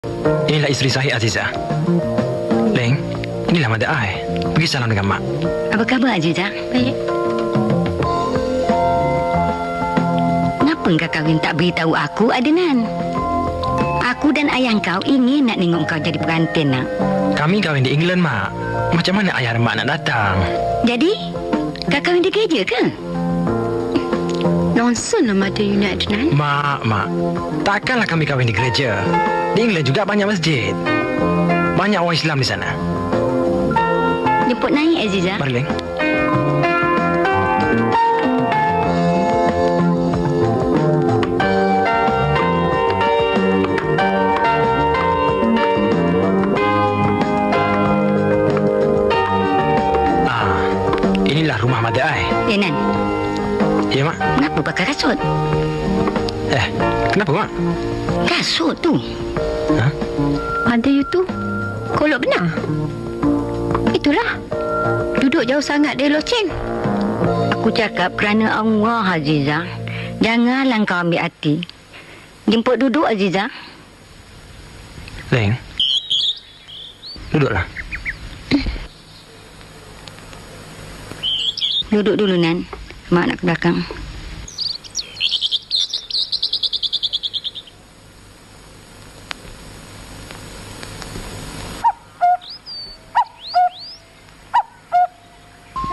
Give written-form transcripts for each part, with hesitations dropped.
Inilah isteri saya, Azizah. Leng, inilah Mada Ai. Pergi salam dengan Mak. Apa khabar, Azizah? Baik. Kenapa kau kahwin tak beritahu aku, Adnan? Aku dan ayah kau ingin nak tengok kau jadi pengantin, nak. Kami kahwin di England, Mak. Macam mana ayah dan Mak nak datang? Jadi, kau kahwin di gereja ke? Nonsen lah Mada you ni, Adnan. Mak. Takkanlah kami kahwin di gereja. Di England juga banyak masjid. Banyak orang Islam di sana. Jemput naik, Azizah. Mari, Leng. Inilah rumah Mada Ai. Nan. Ya, Mak. Kenapa pakai kasut? Kenapa, Mak? Kasut tu. Ha? Mada you tu kolok benar. Itulah. Duduk jauh sangat dari loceng. Aku cakap kerana Allah, Azizah. Janganlah kau ambil hati. Jemput duduk, Azizah. Leng. Duduklah. Duduk dulu, Nan. Mak nak ke belakang.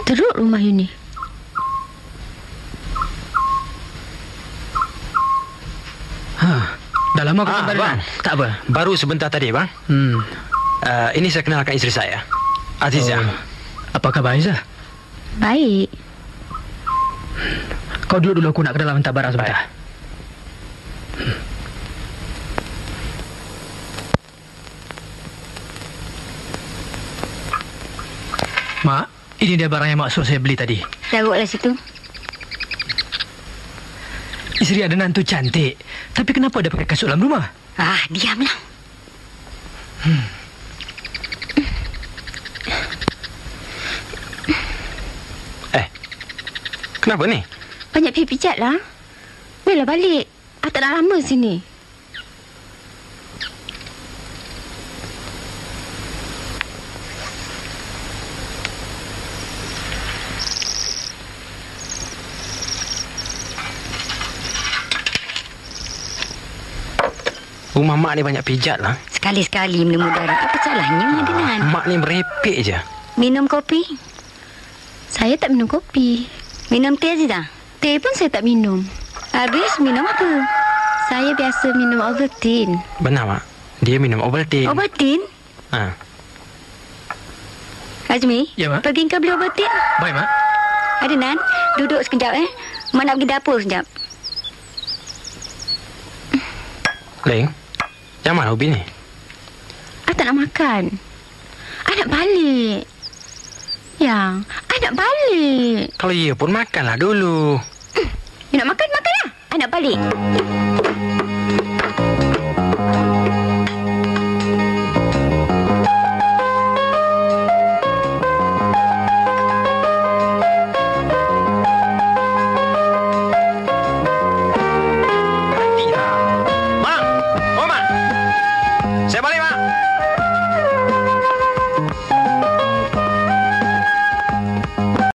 Teruk rumah you ni. Dah lama kau sampai, bang. Tak apa. Baru sebentar tadi, bang. Ini saya kenalkan isteri saya, Azizah. Apa khabar, Aizah? Baik. Kau duduk dulu, aku nak ke dalam hantar barang sebentar. Mak, ini dia barang yang Mak suruh saya beli tadi. Taruhlah situ. Isteri Adnan tu cantik. Tapi kenapa dia pakai kasut dalam rumah? Diamlah. Kenapa ni? Banyak pijat lah. Bila balik. Tak dah lama sini. Rumah Mak ni banyak pijat lah. Sekali-sekali minum udara. Apa salahnya, Adnan? Mak ni merepek je. Minum kopi? Saya tak minum kopi. Minum teh, Azizah? Teh pun saya tak minum. Habis minum apa? Saya biasa minum Ovaltine. Benar, Mak. Dia minum Ovaltine. Ovaltine? Azmi? Ya, Mak. Pergi kau beli Ovaltine. Baik, Mak. Adnan, duduk sekejap, Mak nak pergi dapur sekejap. Leng, yang mana ubi ni? Tak nak makan. Nak balik. Yang, nak balik. Kalau iya pun makanlah dulu. You nak makan, makanlah. Nak balik.